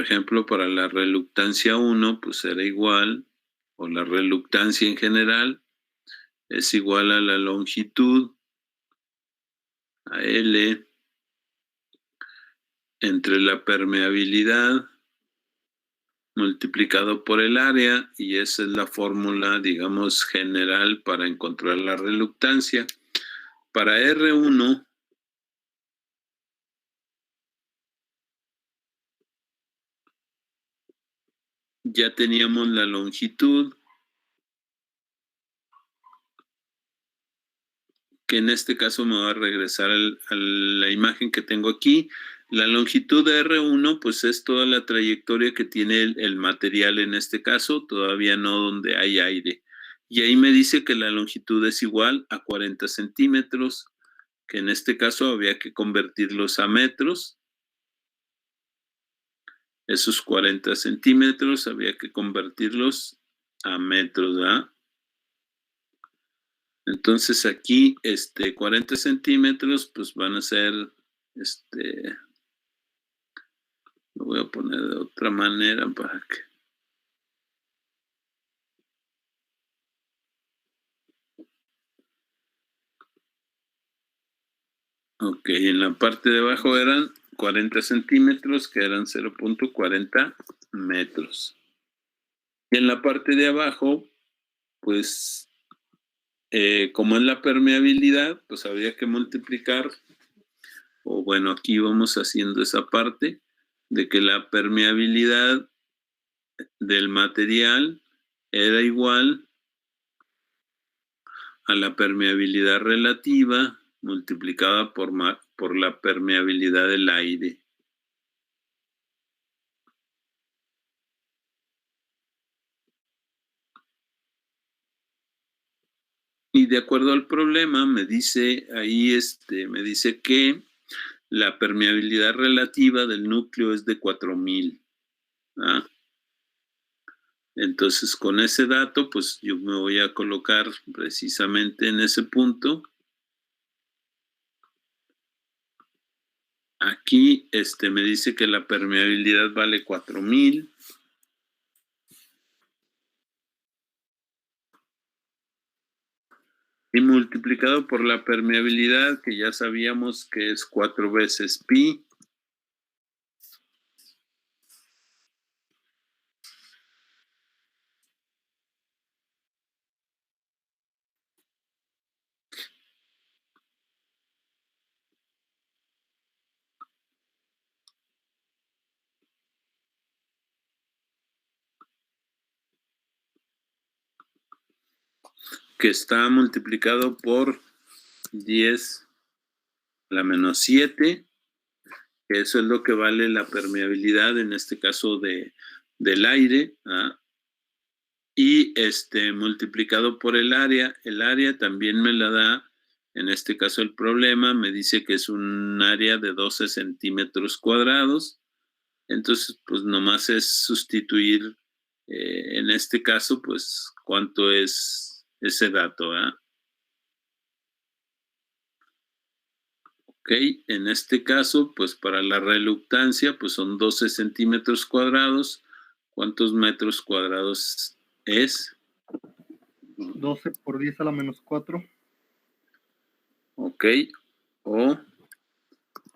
ejemplo, para la reluctancia 1, pues era igual, o la reluctancia en general, es igual a la longitud, a L, entre la permeabilidad multiplicado por el área, y esa es la fórmula, digamos, general para encontrar la reluctancia. Para R1, ya teníamos la longitud, que en este caso me va a regresar a la imagen que tengo aquí. La longitud de R1, pues es toda la trayectoria que tiene el material en este caso, todavía no donde hay aire. Y ahí me dice que la longitud es igual a 40 centímetros, que en este caso había que convertirlos a metros. Esos 40 centímetros había que convertirlos a metros, ¿verdad? Entonces aquí, 40 centímetros, pues van a ser, lo voy a poner de otra manera para que... Ok, en la parte de abajo eran 40 centímetros, que eran 0.40 metros. Y en la parte de abajo, pues, como es la permeabilidad, pues habría que multiplicar, o bueno, aquí vamos haciendo esa parte, de que la permeabilidad del material era igual a la permeabilidad relativa multiplicada por la permeabilidad del aire. Y de acuerdo al problema, me dice ahí, me dice que la permeabilidad relativa del núcleo es de 4000. ¿Ah? Entonces, con ese dato, pues yo me voy a colocar precisamente en ese punto. Aquí me dice que la permeabilidad vale 4000. Y multiplicado por la permeabilidad, que ya sabíamos que es 4 veces pi. Que está multiplicado por 10 a la menos 7, que eso es lo que vale la permeabilidad, en este caso del aire, ¿ah? Y multiplicado por el área también me la da, en este caso el problema, me dice que es un área de 12 centímetros cuadrados, entonces pues nomás es sustituir, en este caso, pues cuánto es ese dato, ¿ah? Ok, en este caso, pues para la reluctancia, pues son 12 centímetros cuadrados. ¿Cuántos metros cuadrados es? 12 por 10 a la menos 4. Ok, o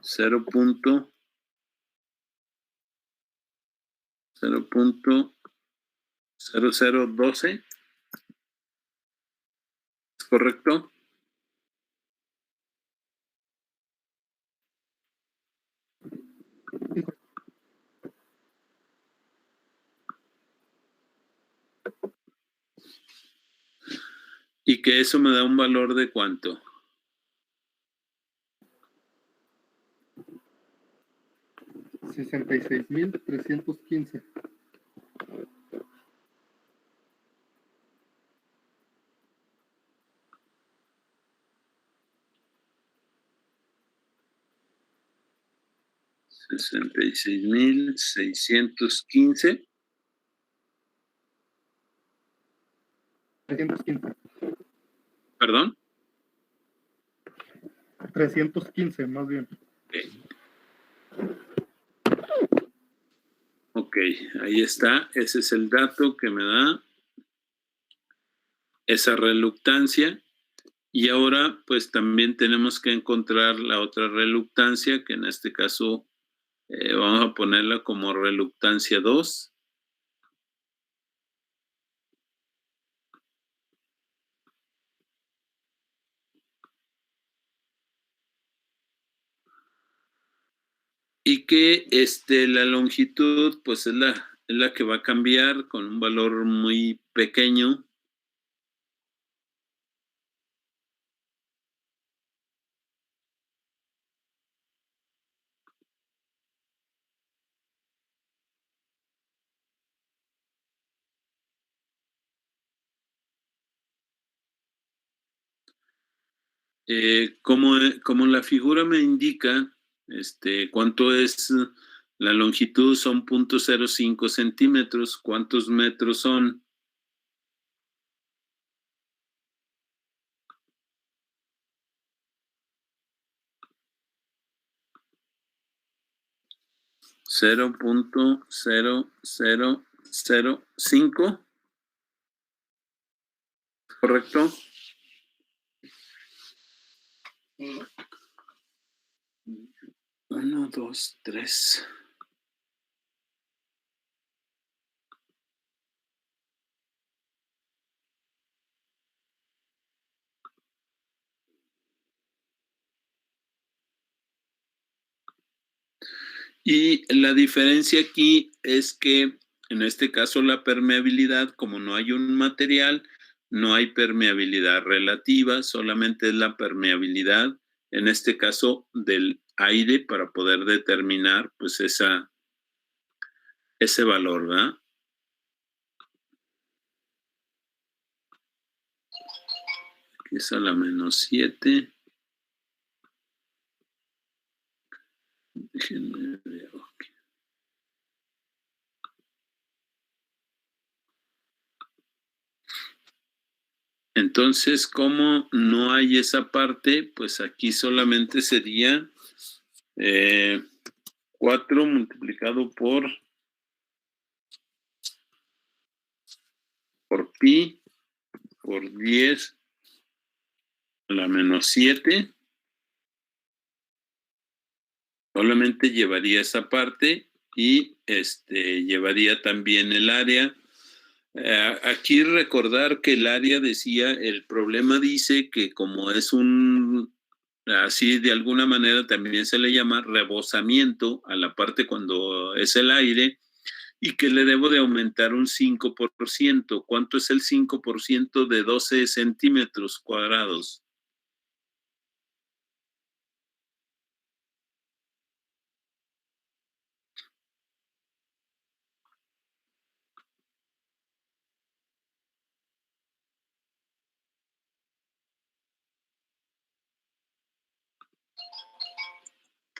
0.0012, ¿es correcto? Y que eso me da un valor de ¿cuánto? 66.315. $66,615. 315. ¿Perdón? 315, más bien. Okay. Ok, ahí está. Ese es el dato que me da esa reluctancia. Y ahora, pues también tenemos que encontrar la otra reluctancia, que en este caso vamos a ponerla como reluctancia 2. Y que la longitud, pues es la que va a cambiar con un valor muy pequeño. Como la figura me indica, cuánto es la longitud, son 0.05 centímetros. ¿Cuántos metros son? ¿0.0005? ¿Correcto? Uno, dos, tres. Y la diferencia aquí es que en este caso la permeabilidad, como no hay un material, no hay permeabilidad relativa, solamente es la permeabilidad, en este caso del aire, para poder determinar pues ese valor, ¿verdad? Aquí es a la -7. Déjenme ver. Entonces, como no hay esa parte, pues aquí solamente sería 4 multiplicado por pi por 10 a la -7. Solamente llevaría esa parte y llevaría también el área. Aquí recordar que el área decía, el problema dice que como es así de alguna manera también se le llama rebosamiento a la parte cuando es el aire, y que le debo de aumentar un 5%. ¿Cuánto es el 5% de 12 centímetros cuadrados?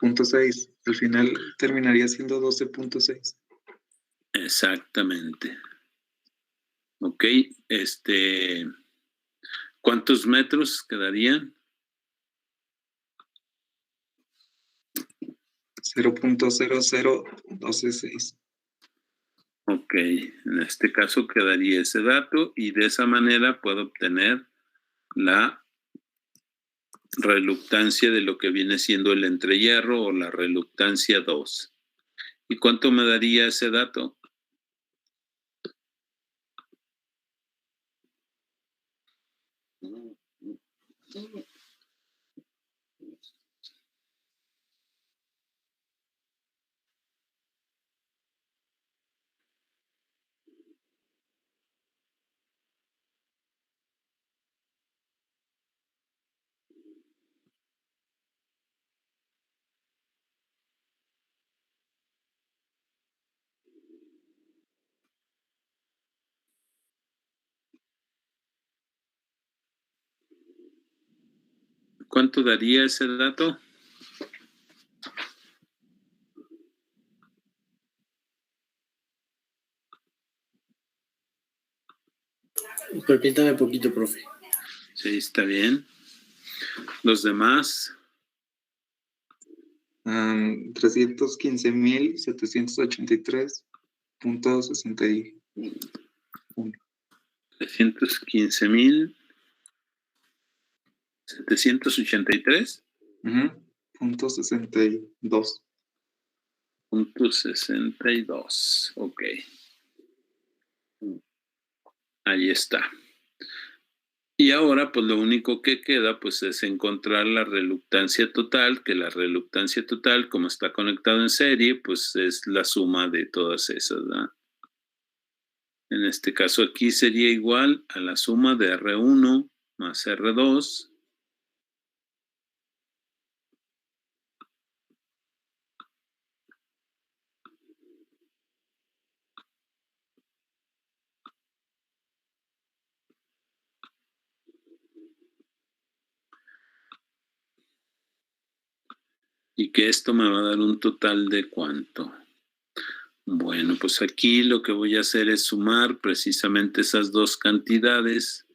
.6. Al final terminaría siendo 12.6. Exactamente. Ok, ¿cuántos metros quedarían? 0.00126. Ok, en este caso quedaría ese dato y de esa manera puedo obtener la reluctancia de lo que viene siendo el entrehierro o la reluctancia 2. ¿Y cuánto me daría ese dato? ¿Cuánto daría ese dato? Permítame poquito, profe. Sí, está bien. Los demás, 315.783. .61. 315,783. .62. .62. Ok. Ahí está. Y ahora, pues lo único que queda, pues es encontrar la reluctancia total, que la reluctancia total, como está conectado en serie, pues es la suma de todas esas, ¿verdad? En este caso aquí sería igual a la suma de R1 más R2 y que esto me va a dar un total de ¿cuánto? Bueno, pues aquí lo que voy a hacer es sumar precisamente esas dos cantidades.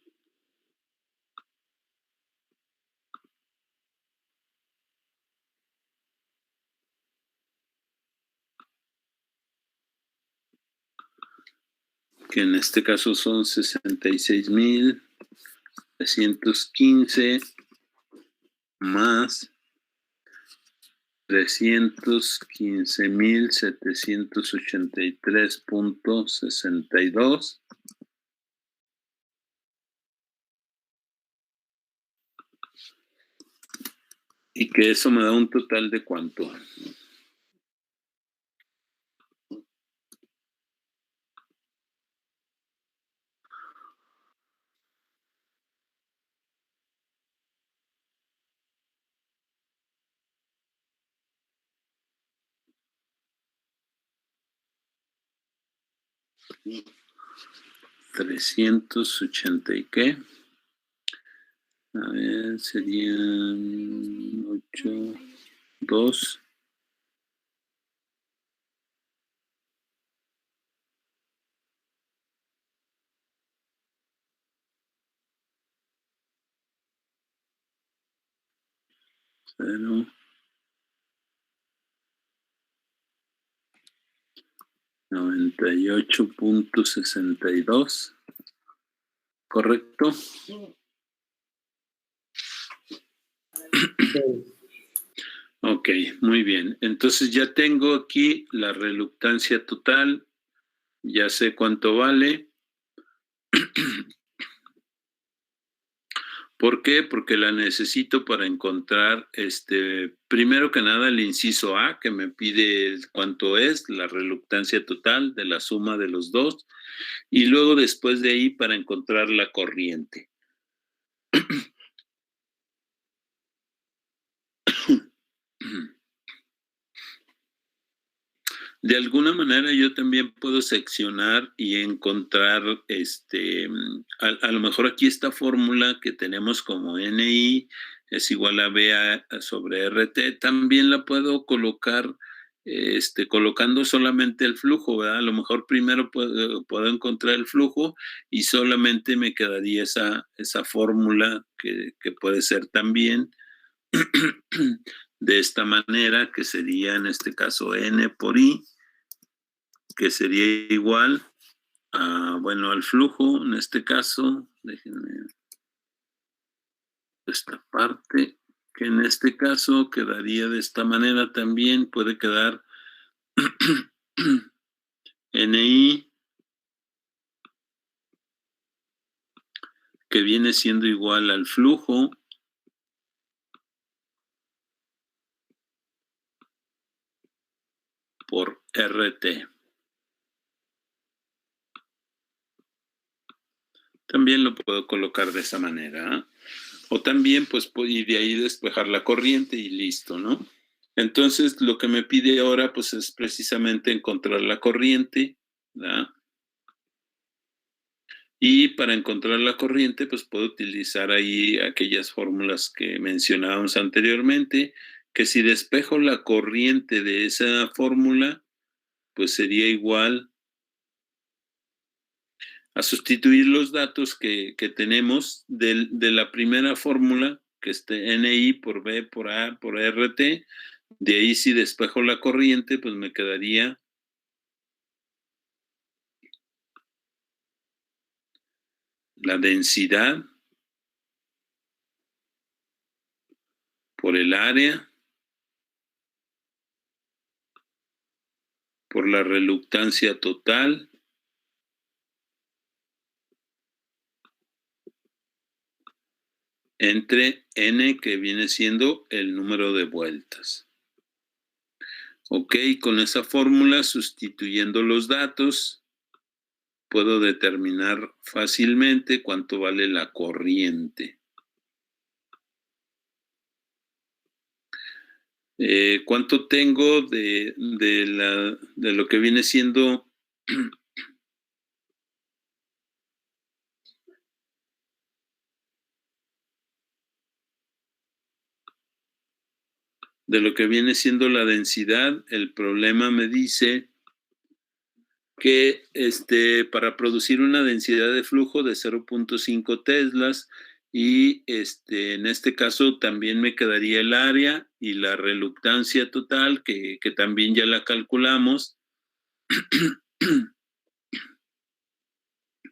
Que en este caso son 66,315 más 315,783.62 y que eso me da un total de ¿cuánto? ¿380 y qué? A ver, serían 8, 2. Cero, 98.62, ¿correcto? Ok, muy bien. Entonces ya tengo aquí la reluctancia total, ya sé cuánto vale. ¿Por qué? Porque la necesito para encontrar, primero que nada, el inciso A, que me pide cuánto es la reluctancia total de la suma de los dos, y luego después de ahí para encontrar la corriente. De alguna manera yo también puedo seccionar y encontrar, a lo mejor aquí esta fórmula que tenemos como NI es igual a BA sobre RT, también la puedo colocar, colocando solamente el flujo, ¿verdad? A lo mejor primero puedo encontrar el flujo y solamente me quedaría esa fórmula que puede ser también de esta manera, que sería en este caso N por I, que sería igual a, bueno, al flujo, en este caso, déjenme esta parte, que en este caso quedaría de esta manera también, puede quedar NI, que viene siendo igual al flujo por RT. También lo puedo colocar de esa manera, ¿eh? O también, pues, y de ahí despejar la corriente y listo, ¿no? Entonces, lo que me pide ahora, pues, es precisamente encontrar la corriente, ¿verdad? Y para encontrar la corriente, pues, puedo utilizar ahí aquellas fórmulas que mencionábamos anteriormente, que si despejo la corriente de esa fórmula, pues sería igual a sustituir los datos que tenemos de la primera fórmula, que es NI por B por A por RT. De ahí si despejo la corriente, pues me quedaría la densidad por el área, por la reluctancia total, entre n, que viene siendo el número de vueltas. Ok, con esa fórmula, sustituyendo los datos, puedo determinar fácilmente cuánto vale la corriente. ¿Cuánto tengo de lo que viene siendo la densidad? El problema me dice que para producir una densidad de flujo de 0.5 teslas, y en este caso también me quedaría el área y la reluctancia total, que también ya la calculamos,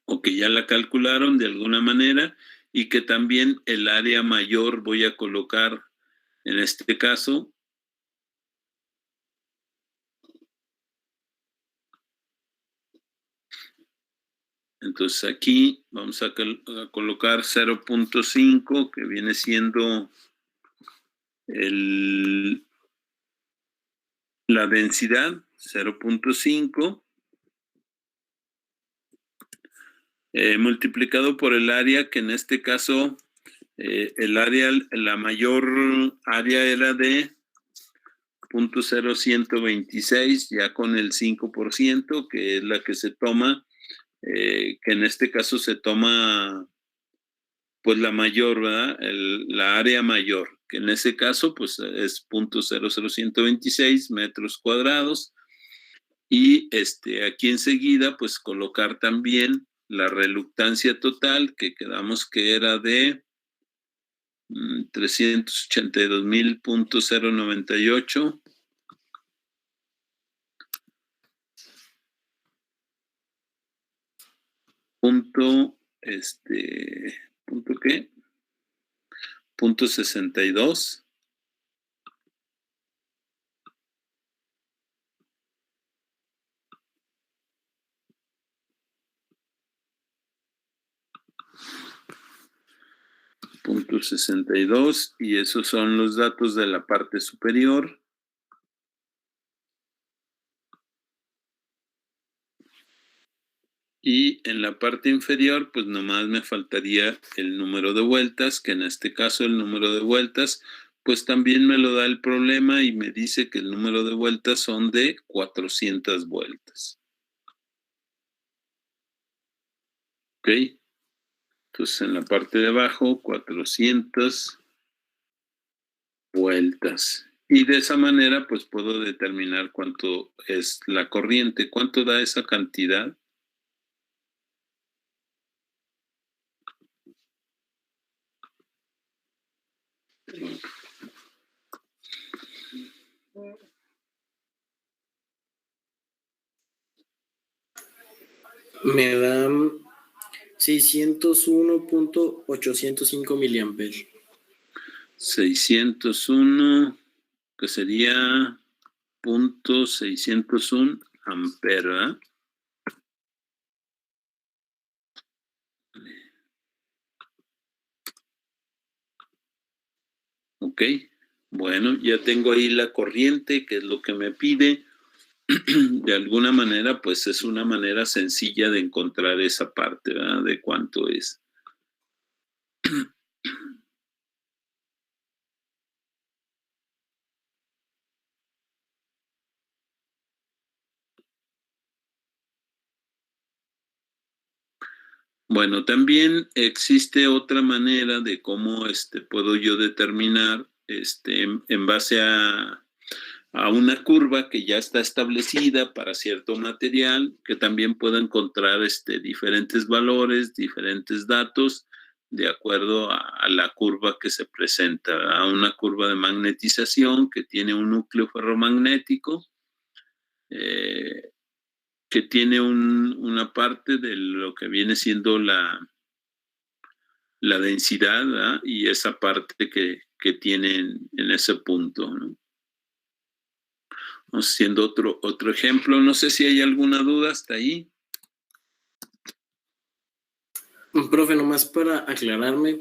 o que ya la calcularon de alguna manera, y que también el área mayor voy a colocar en este caso. Entonces aquí vamos a colocar 0.5, que viene siendo la densidad, 0.5, multiplicado por el área, que en este caso el área, la mayor área era de 0.0126, ya con el 5%, que es la que se toma, que en este caso se toma pues la mayor, ¿verdad? La área mayor, que en ese caso pues es 0.00126 metros cuadrados. Y aquí enseguida pues colocar también la reluctancia total, que quedamos que era de 382,000.098. ¿Punto qué? Punto 62. Punto 62, y esos son los datos de la parte superior. Y en la parte inferior, pues nomás me faltaría el número de vueltas, que en este caso el número de vueltas, pues también me lo da el problema y me dice que el número de vueltas son de 400 vueltas. ¿Ok? Entonces en la parte de abajo, 400 vueltas. Y de esa manera, pues puedo determinar cuánto es la corriente. ¿Cuánto da esa cantidad? Me dan 601.805 miliamperes. 601, que sería 0.601 ampere, ¿verdad? Ok, bueno, ya tengo ahí la corriente, que es lo que me pide. De alguna manera, pues es una manera sencilla de encontrar esa parte, ¿verdad? De cuánto es. Bueno, también existe otra manera de cómo puedo yo determinar en base a una curva que ya está establecida para cierto material, que también puedo encontrar diferentes valores, diferentes datos, de acuerdo a la curva que se presenta, a una curva de magnetización que tiene un núcleo ferromagnético, que tiene una parte de lo que viene siendo la la densidad, ¿verdad? Y esa parte que tienen en ese punto, ¿no? Vamos haciendo otro ejemplo. No sé si hay alguna duda hasta ahí. Profe, nomás para aclararme,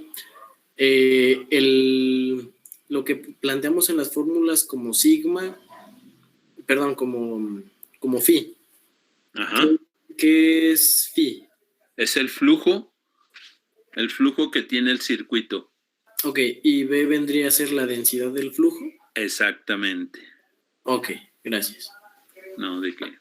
lo que planteamos en las fórmulas como sigma, perdón, como phi. Ajá. ¿Qué es phi? Es el flujo que tiene el circuito. Ok, y B vendría a ser la densidad del flujo. Exactamente. Ok, gracias. No, ¿de qué?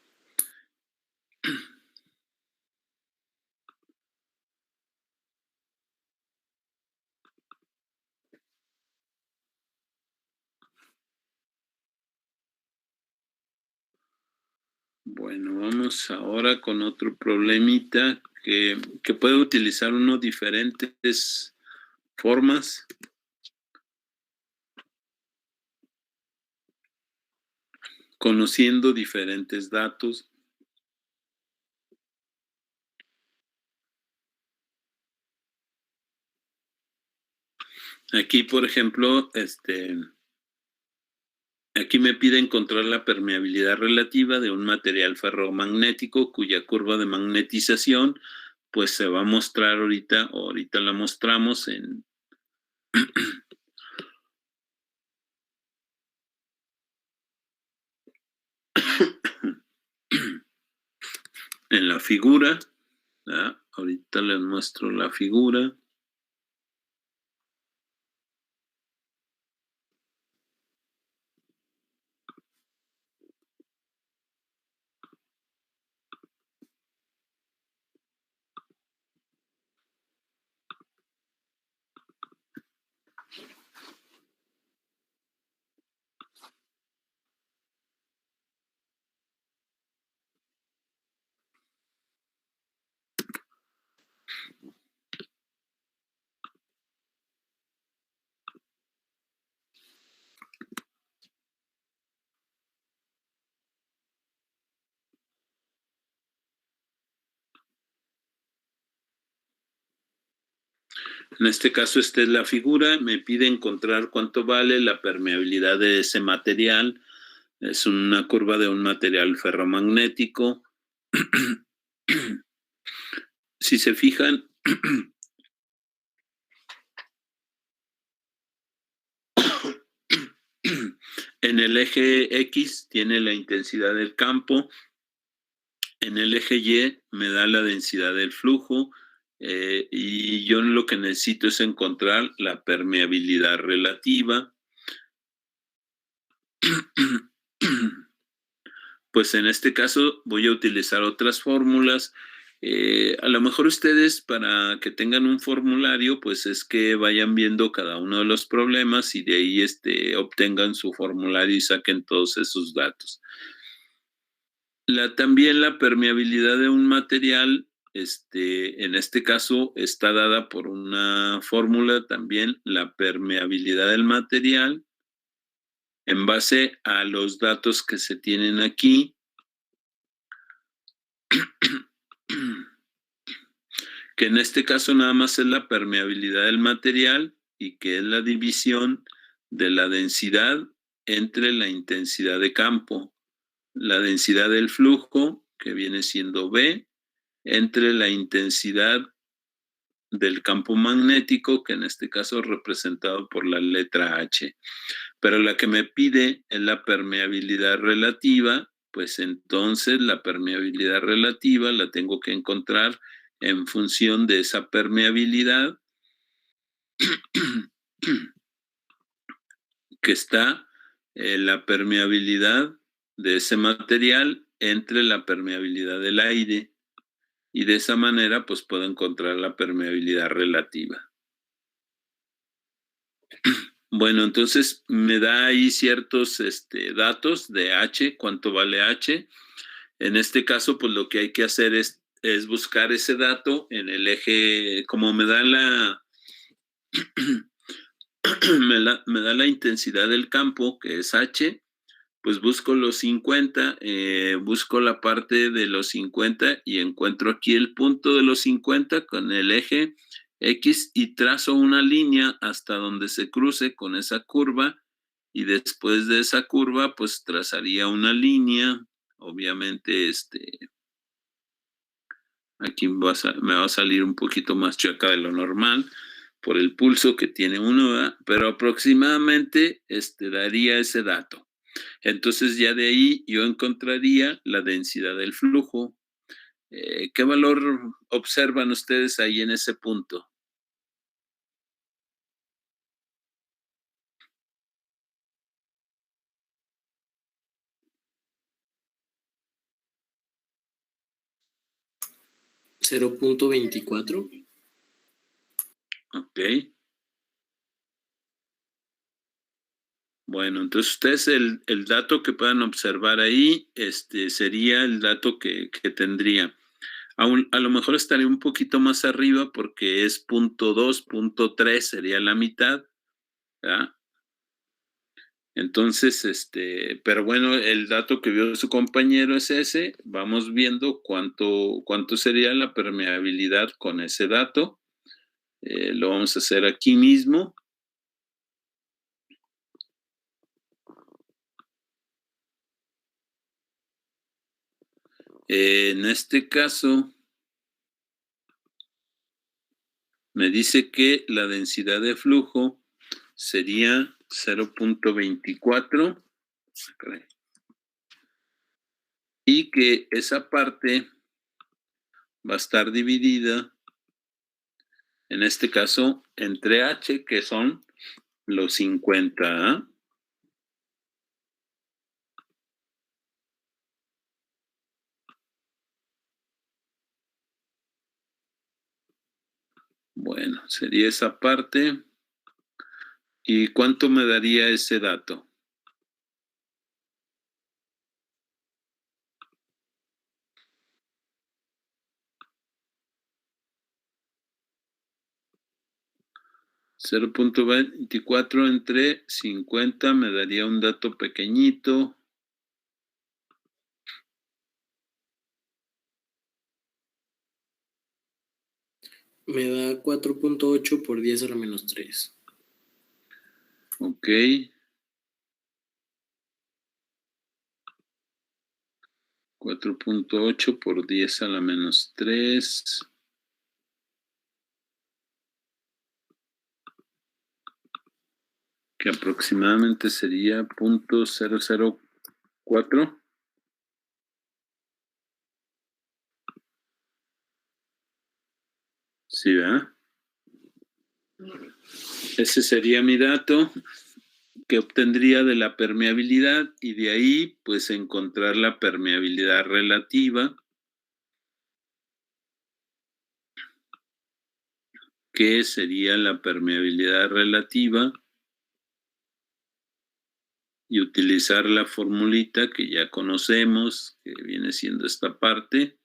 Bueno, vamos ahora con otro problemita que puede utilizar uno diferentes formas. Conociendo diferentes datos. Aquí, por ejemplo, aquí me pide encontrar la permeabilidad relativa de un material ferromagnético cuya curva de magnetización pues se va a mostrar ahorita la mostramos en en la figura, ¿verdad? Ahorita les muestro la figura. En este caso, esta es la figura. Me pide encontrar cuánto vale la permeabilidad de ese material. Es una curva de un material ferromagnético. Si se fijan, en el eje X tiene la intensidad del campo, en el eje Y me da la densidad del flujo, y yo lo que necesito es encontrar la permeabilidad relativa. Pues en este caso voy a utilizar otras fórmulas. A lo mejor ustedes, para que tengan un formulario, pues es que vayan viendo cada uno de los problemas y de ahí obtengan su formulario y saquen todos esos datos. También la permeabilidad de un material, en este caso, está dada por una fórmula también, la permeabilidad del material, en base a los datos que se tienen aquí, que en este caso nada más es la permeabilidad del material y que es la división de la densidad entre la intensidad de campo, la densidad del flujo, que viene siendo B, entre la intensidad del campo magnético, que en este caso es representado por la letra H. Pero la que me pide es la permeabilidad relativa, pues entonces la permeabilidad relativa la tengo que encontrar en función de esa permeabilidad que está la permeabilidad de ese material entre la permeabilidad del aire, y de esa manera pues puedo encontrar la permeabilidad relativa. Bueno, entonces me da ahí ciertos datos de H, cuánto vale H. En este caso, pues lo que hay que hacer es buscar ese dato en el eje, como me da me da la intensidad del campo, que es H, pues busco los 50, busco la parte de los 50 y encuentro aquí el punto de los 50 con el eje X y trazo una línea hasta donde se cruce con esa curva y después de esa curva pues trazaría una línea, obviamente aquí me va a salir un poquito más chueca de lo normal por el pulso que tiene uno, ¿verdad? Pero aproximadamente daría ese dato. Entonces ya de ahí yo encontraría la densidad del flujo. ¿Qué valor observan ustedes ahí en ese punto? ¿0.24? Ok. Bueno, entonces ustedes el dato que puedan observar ahí sería el dato que tendría. A lo mejor estaría un poquito más arriba porque es 0.2, 0.3 sería la mitad, ¿verdad? Entonces, pero bueno, el dato que vio su compañero es ese. Vamos viendo cuánto sería la permeabilidad con ese dato. Lo vamos a hacer aquí mismo. En este caso, me dice que la densidad de flujo sería 0.24 y que esa parte va a estar dividida, en este caso, entre H, que son los 50. ¿Ah? Bueno, sería esa parte. ¿Y cuánto me daría ese dato? $0.24 entre 50 me daría un dato pequeñito. Me da 4.8 por 10 a la menos 3. Ok. 4.8 por 10 a la menos 3. Que aproximadamente sería 0.004. Sí, ¿verdad? Ese sería mi dato que obtendría de la permeabilidad y de ahí pues encontrar la permeabilidad relativa, que sería la permeabilidad relativa, y utilizar la formulita que ya conocemos, que viene siendo esta parte,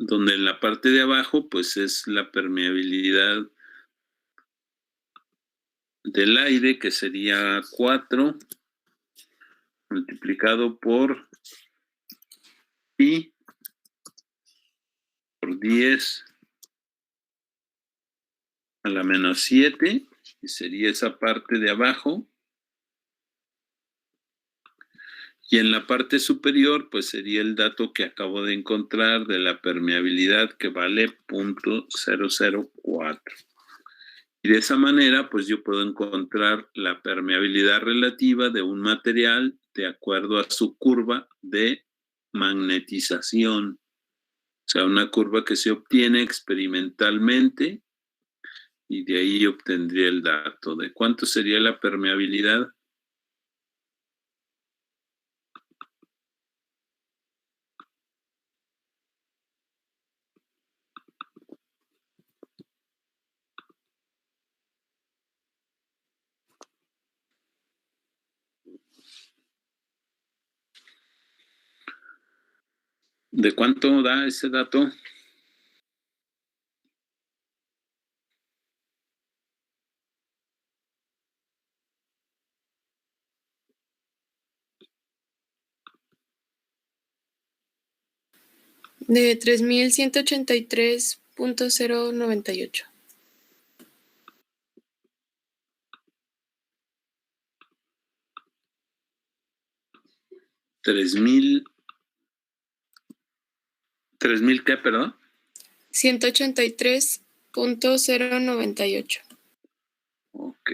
donde en la parte de abajo pues es la permeabilidad del aire, que sería 4 multiplicado por pi por 10 a la menos 7, y sería esa parte de abajo. Y en la parte superior, pues sería el dato que acabo de encontrar de la permeabilidad, que vale 0.004. Y de esa manera, pues yo puedo encontrar la permeabilidad relativa de un material de acuerdo a su curva de magnetización. O sea, una curva que se obtiene experimentalmente, y de ahí obtendría el dato de cuánto sería la permeabilidad. ¿De cuánto da ese dato? De 3183.098. 3,000 qué, perdón. 183.098. Ok.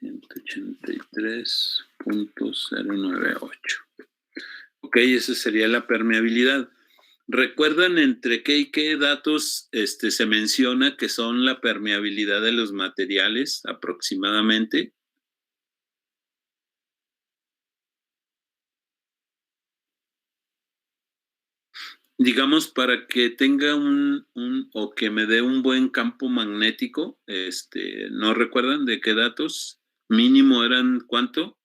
183.098. Ok, esa sería la permeabilidad. ¿Recuerdan entre qué y qué datos se menciona que son la permeabilidad de los materiales aproximadamente? Digamos, para que tenga o que me dé un buen campo magnético, ¿no recuerdan de qué datos? Mínimo eran ¿cuánto?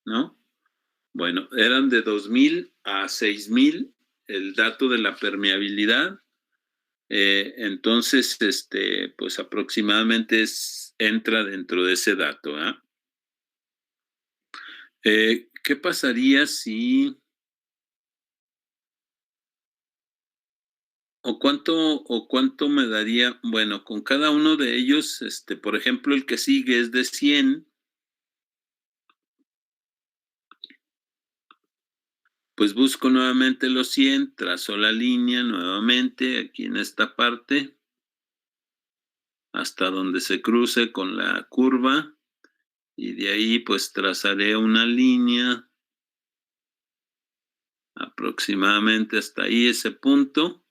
¿No? Bueno, eran de 2,000 a 6,000 el dato de la permeabilidad. Entonces, pues aproximadamente entra dentro de ese dato. ¿Qué pasaría si... ¿O cuánto me daría? Bueno, con cada uno de ellos, por ejemplo, el que sigue es de 100. Pues busco nuevamente los 100, trazo la línea nuevamente aquí en esta parte, hasta donde se cruce con la curva, y de ahí pues trazaré una línea aproximadamente hasta ahí, ese punto,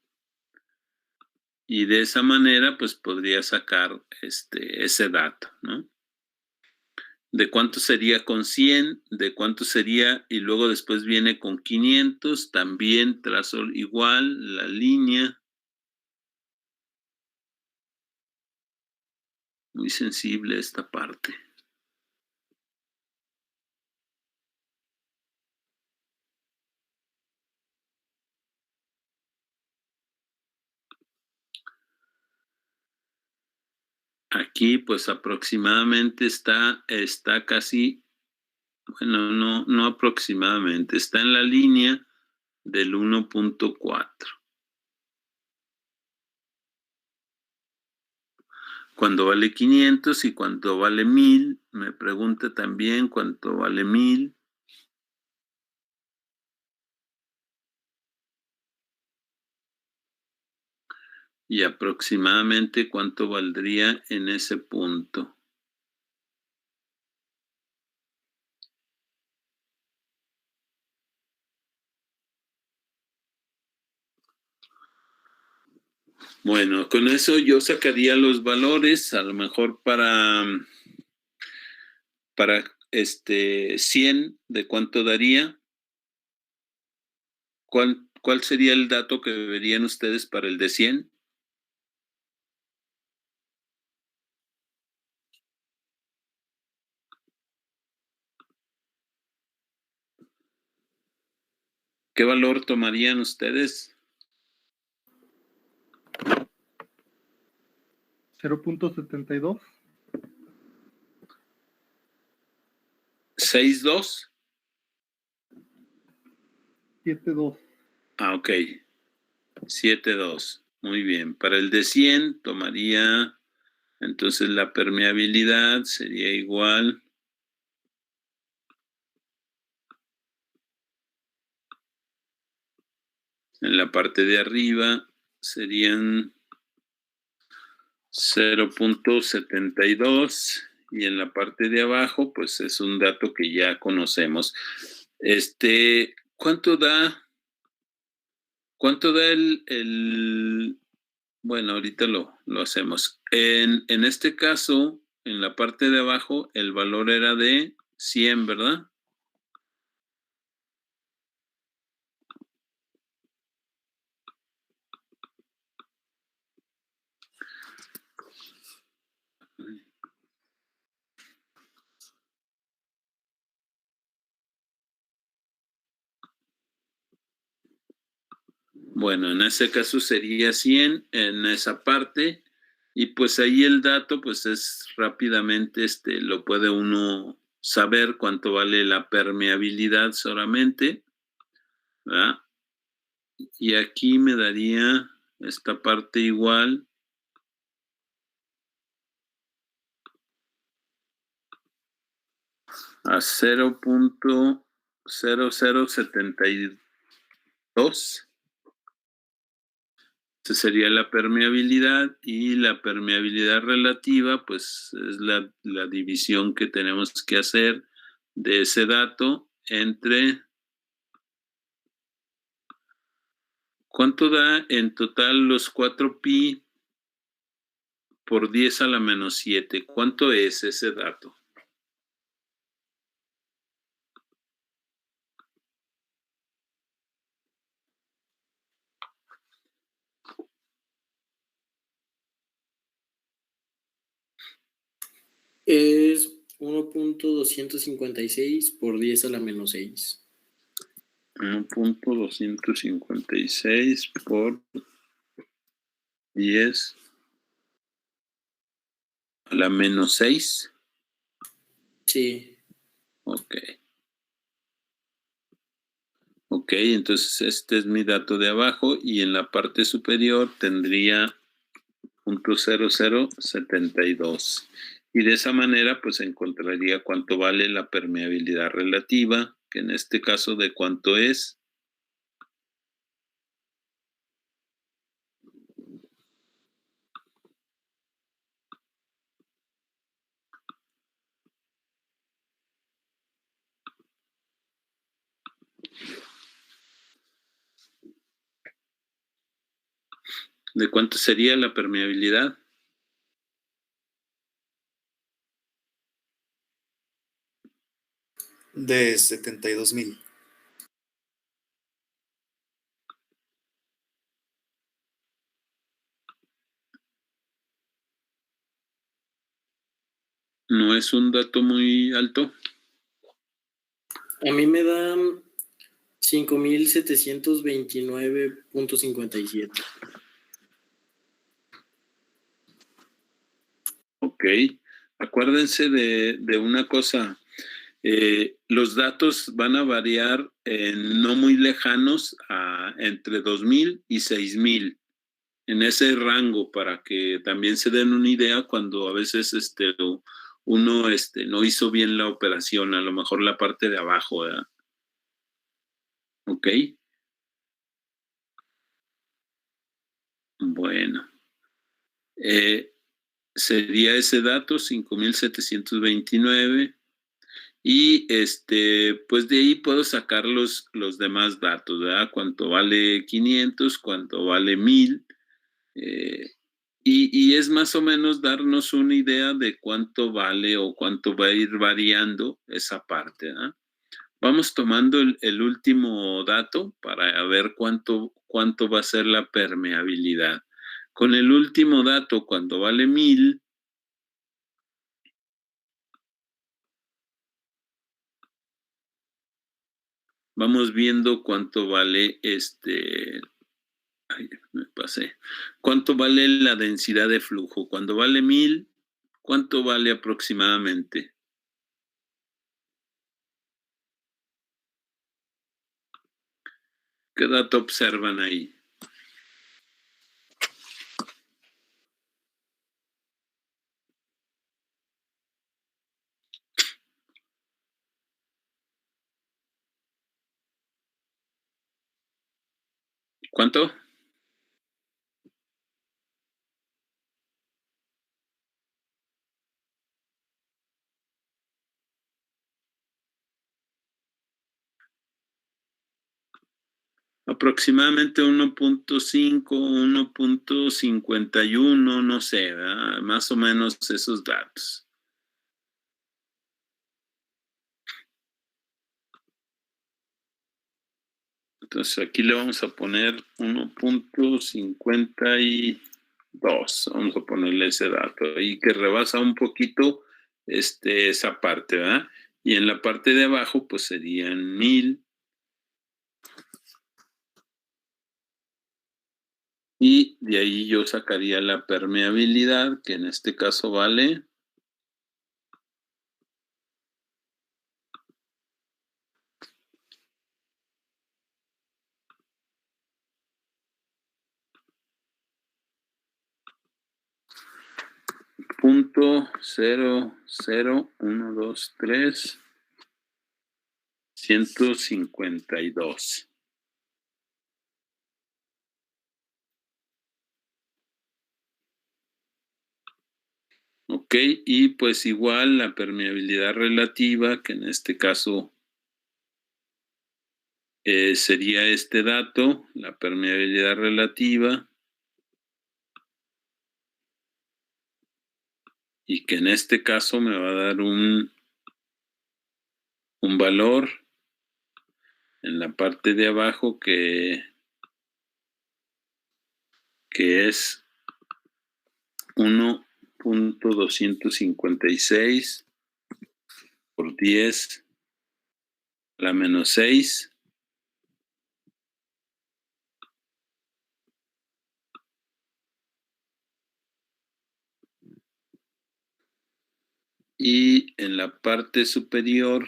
y de esa manera pues podría sacar ese dato, ¿no? De cuánto sería con 100, de cuánto sería, y luego después viene con 500, también trazo igual la línea. Muy sensible esta parte. Aquí pues aproximadamente está casi, bueno, no aproximadamente, está en la línea del 1.4. Cuando vale 500 y cuánto vale 1000, me pregunta también cuánto vale 1000. Y aproximadamente cuánto valdría en ese punto. Bueno, con eso yo sacaría los valores, a lo mejor para 100, ¿de cuánto daría? ¿Cuál sería el dato que verían ustedes para el de 100? ¿Qué valor tomarían ustedes? 0.72. 6,2. 7.2. Ok. 7,2. Muy bien. Para el de 100 tomaría, entonces la permeabilidad sería igual. En la parte de arriba serían 0.72 y en la parte de abajo pues es un dato que ya conocemos. ¿Cuánto da bueno, ahorita lo hacemos. En este caso, en la parte de abajo, el valor era de 100, ¿verdad? Bueno, en ese caso sería 100 en esa parte, y pues ahí el dato pues es rápidamente, lo puede uno saber cuánto vale la permeabilidad solamente, ¿verdad? Y aquí me daría esta parte igual a 0.0072. Esta sería la permeabilidad, y la permeabilidad relativa pues es la división que tenemos que hacer de ese dato entre ¿cuánto da en total los 4pi por 10 a la menos 7? ¿Cuánto es ese dato? Es 1.256 por 10 a la menos 6. 1.256 por 10 a la menos 6. Sí. Ok. Ok, entonces este es mi dato de abajo, y en la parte superior tendría 0.0072. Y de esa manera pues encontraría cuánto vale la permeabilidad relativa, que en este caso de cuánto es. ¿De cuánto sería la permeabilidad? De 72,000. ¿No es un dato muy alto? A mí me da 5,729.57. Ok. Acuérdense de una cosa. Los datos van a variar en no muy lejanos entre 2,000 y 6,000. En ese rango, para que también se den una idea cuando a veces uno no hizo bien la operación, a lo mejor la parte de abajo, ¿verdad? Ok. Bueno. Sería ese dato, 5,729. Y pues de ahí puedo sacar los demás datos, ¿verdad? Cuánto vale 500, cuánto vale 1,000. Y es más o menos darnos una idea de cuánto vale o cuánto va a ir variando esa parte, ¿verdad? Vamos tomando el último dato para ver cuánto va a ser la permeabilidad. Con el último dato, cuando vale 1,000, vamos viendo cuánto vale ay, me pasé. ¿Cuánto vale la densidad de flujo? Cuando vale 1,000, ¿cuánto vale aproximadamente? ¿Qué dato observan ahí? ¿Cuánto? Aproximadamente 1.5, 1.51, no sé, ¿verdad? Más o menos esos datos. Entonces aquí le vamos a poner 1.52. Vamos a ponerle ese dato ahí que rebasa un poquito esa parte, ¿verdad? Y en la parte de abajo pues serían 1,000. Y de ahí yo sacaría la permeabilidad, que en este caso vale 0.00123 152. Ok, y pues igual la permeabilidad relativa, que en este caso sería este dato, la permeabilidad relativa, y que en este caso me va a dar un valor en la parte de abajo que es 1.256 por 10 a la menos 6. Y en la parte superior,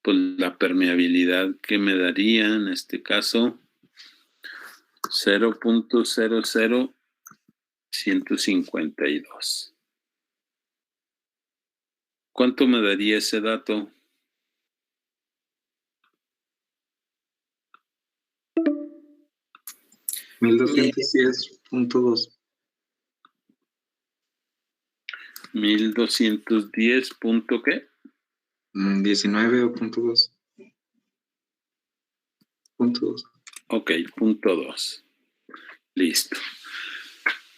pues la permeabilidad que me daría en este caso 0.00152. ¿Cuánto me daría ese dato? $1,210.2. 1210 punto ¿qué? 19 o punto 2. Punto 2. Ok, punto 2. Listo.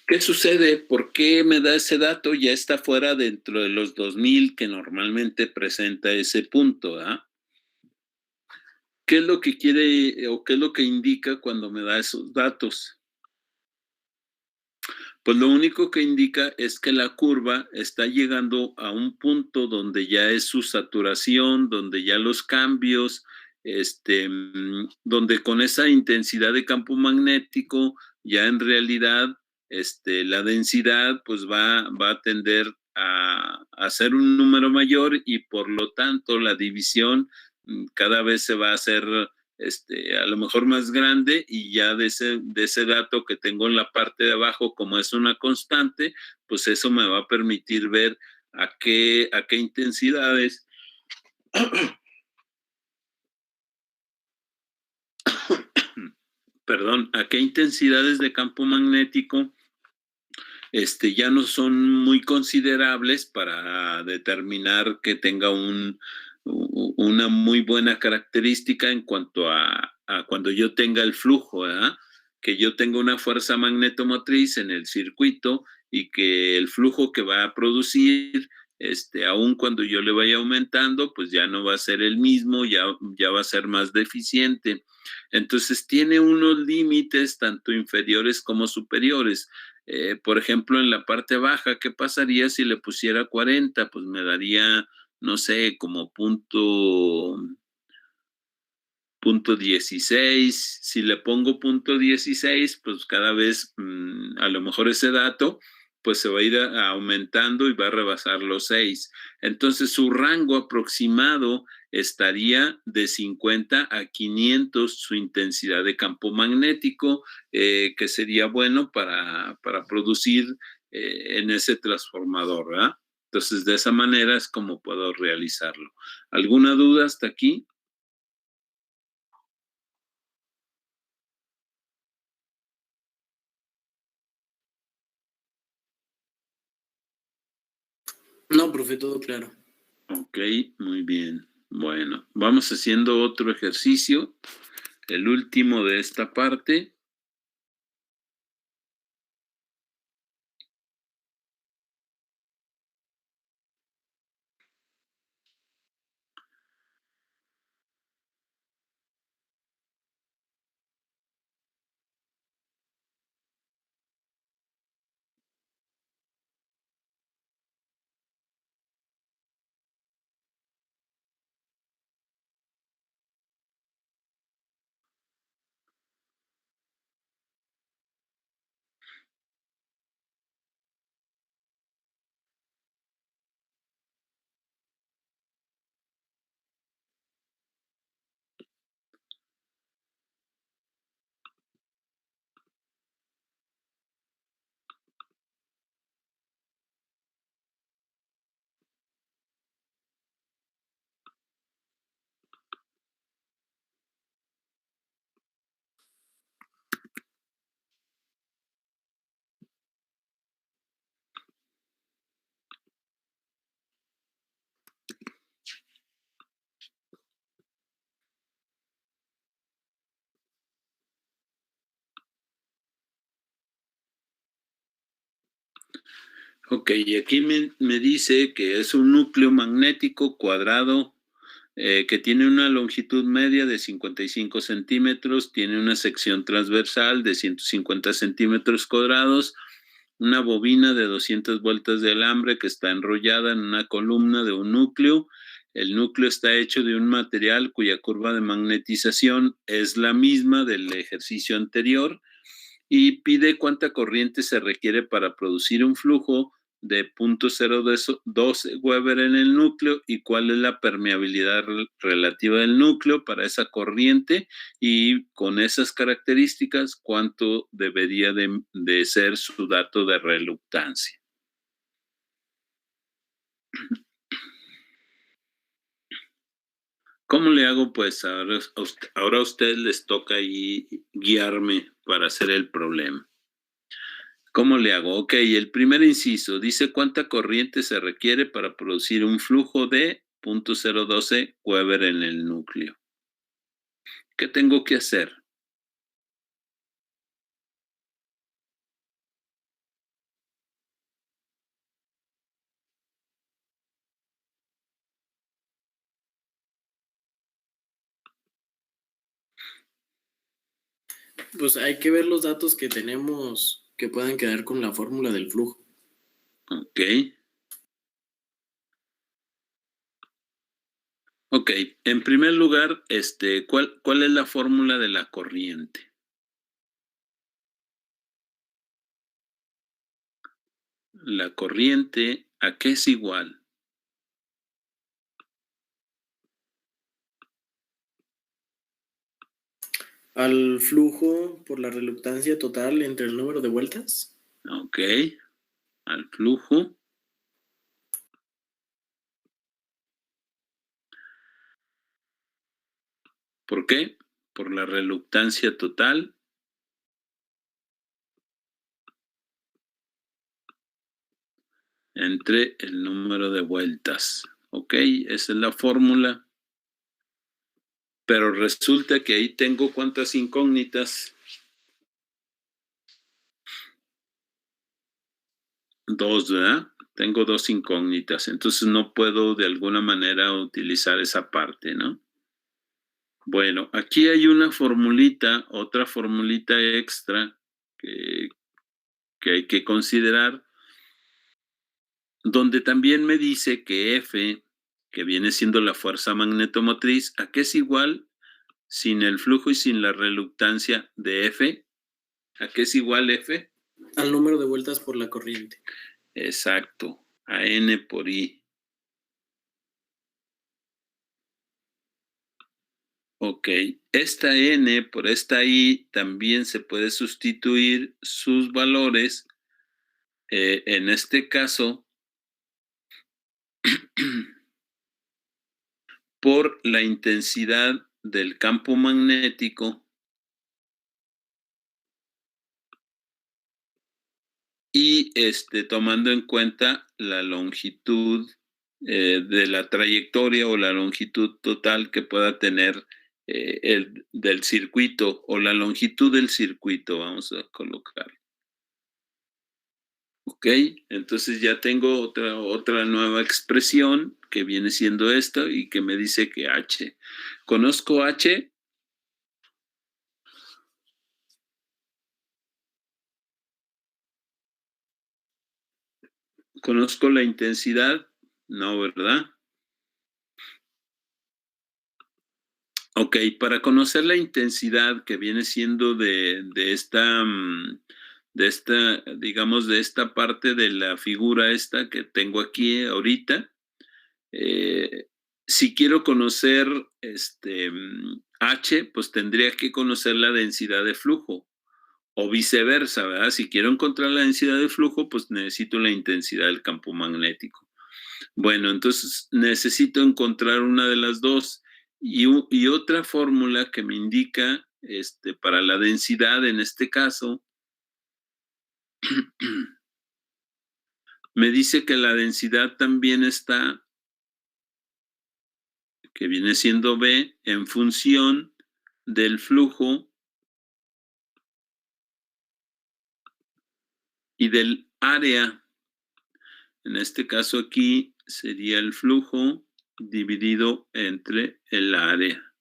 ¿Qué sucede? ¿Por qué me da ese dato? Ya está fuera dentro de los 2000 que normalmente presenta ese punto, ¿ah? ¿Qué es lo que quiere o qué es lo que indica cuando me da esos datos? Pues lo único que indica es que la curva está llegando a un punto donde ya es su saturación, donde ya los cambios, donde con esa intensidad de campo magnético, ya en realidad la densidad pues va a tender a ser un número mayor y por lo tanto la división cada vez se va a hacer a lo mejor más grande, y ya de ese dato que tengo en la parte de abajo, como es una constante, pues eso me va a permitir ver a qué intensidades perdón, a qué intensidades de campo magnético ya no son muy considerables para determinar que tenga una muy buena característica en cuanto a cuando yo tenga el flujo, ¿verdad? Que yo tenga una fuerza magnetomotriz en el circuito y que el flujo que va a producir, aun cuando yo le vaya aumentando, pues ya no va a ser el mismo, ya va a ser más deficiente. Entonces tiene unos límites tanto inferiores como superiores. Por ejemplo, en la parte baja, ¿qué pasaría si le pusiera 40? Pues me daría, no sé, como punto 16. Si le pongo punto 16, pues cada vez a lo mejor ese dato pues se va a ir aumentando y va a rebasar los 6. Entonces su rango aproximado estaría de 50 a 500 su intensidad de campo magnético, que sería bueno para producir en ese transformador, ¿verdad? Entonces de esa manera es como puedo realizarlo. ¿Alguna duda hasta aquí? No, profe, todo claro. Ok, muy bien. Bueno, vamos haciendo otro ejercicio, el último de esta parte. Ok, y aquí me dice que es un núcleo magnético cuadrado que tiene una longitud media de 55 centímetros, tiene una sección transversal de 150 centímetros cuadrados, una bobina de 200 vueltas de alambre que está enrollada en una columna de un núcleo. El núcleo está hecho de un material cuya curva de magnetización es la misma del ejercicio anterior y pide cuánta corriente se requiere para producir un flujo de 0.012 Weber en el núcleo y cuál es la permeabilidad relativa del núcleo para esa corriente y con esas características cuánto debería de ser su dato de reluctancia. ¿Cómo le hago? Pues ahora a ustedes les toca ahí guiarme para hacer el problema. ¿Cómo le hago? Ok, el primer inciso dice cuánta corriente se requiere para producir un flujo de 0.012 Weber en el núcleo. ¿Qué tengo que hacer? Pues hay que ver los datos que tenemos que puedan quedar con la fórmula del flujo. Ok. Ok, en primer lugar, ¿cuál es la fórmula de la corriente? La corriente, ¿a qué es igual? Al flujo por la reluctancia total entre el número de vueltas. Ok, al flujo. ¿Por qué? Por la reluctancia total entre el número de vueltas. Ok, esa es la fórmula. Pero resulta que ahí tengo cuántas incógnitas. 2, ¿verdad? Tengo 2 incógnitas. Entonces no puedo de alguna manera utilizar esa parte, ¿no? Bueno, aquí hay una formulita, otra formulita extra que hay que considerar, donde también me dice que F, que viene siendo la fuerza magnetomotriz, ¿a qué es igual sin el flujo y sin la reluctancia de F? ¿A qué es igual F? Al número de vueltas por la corriente. Exacto, a N por I. Ok, esta N por esta I también se puede sustituir sus valores. En este caso, por la intensidad del campo magnético y tomando en cuenta la longitud de la trayectoria o la longitud total que pueda tener del circuito o la longitud del circuito, vamos a colocar. Ok, entonces ya tengo otra nueva expresión que viene siendo esto y que me dice que H. ¿Conozco H? ¿Conozco la intensidad? No, ¿verdad? Ok, para conocer la intensidad que viene siendo de esta, digamos, de esta parte de la figura esta que tengo aquí ahorita, si quiero conocer H, pues tendría que conocer la densidad de flujo o viceversa, ¿verdad? Si quiero encontrar la densidad de flujo, pues necesito la intensidad del campo magnético. Bueno, entonces necesito encontrar una de las dos y otra fórmula que me indica para la densidad en este caso me dice que la densidad también está, que viene siendo B, en función del flujo y del área. En este caso aquí sería el flujo dividido entre el área.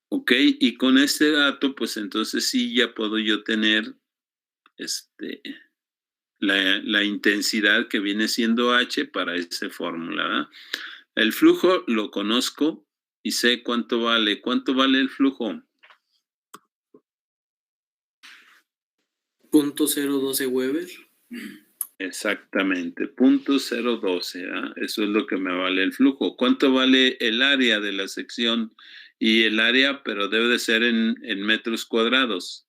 Ok, y con este dato, pues entonces sí ya puedo yo tener la intensidad que viene siendo H para esa fórmula, ¿verdad? El flujo lo conozco y sé cuánto vale. ¿Cuánto vale el flujo? 0.012 Weber. Exactamente, 0.012, ¿ah? Eso es lo que me vale el flujo. ¿Cuánto vale el área de la sección? Y el área, pero debe de ser en metros cuadrados.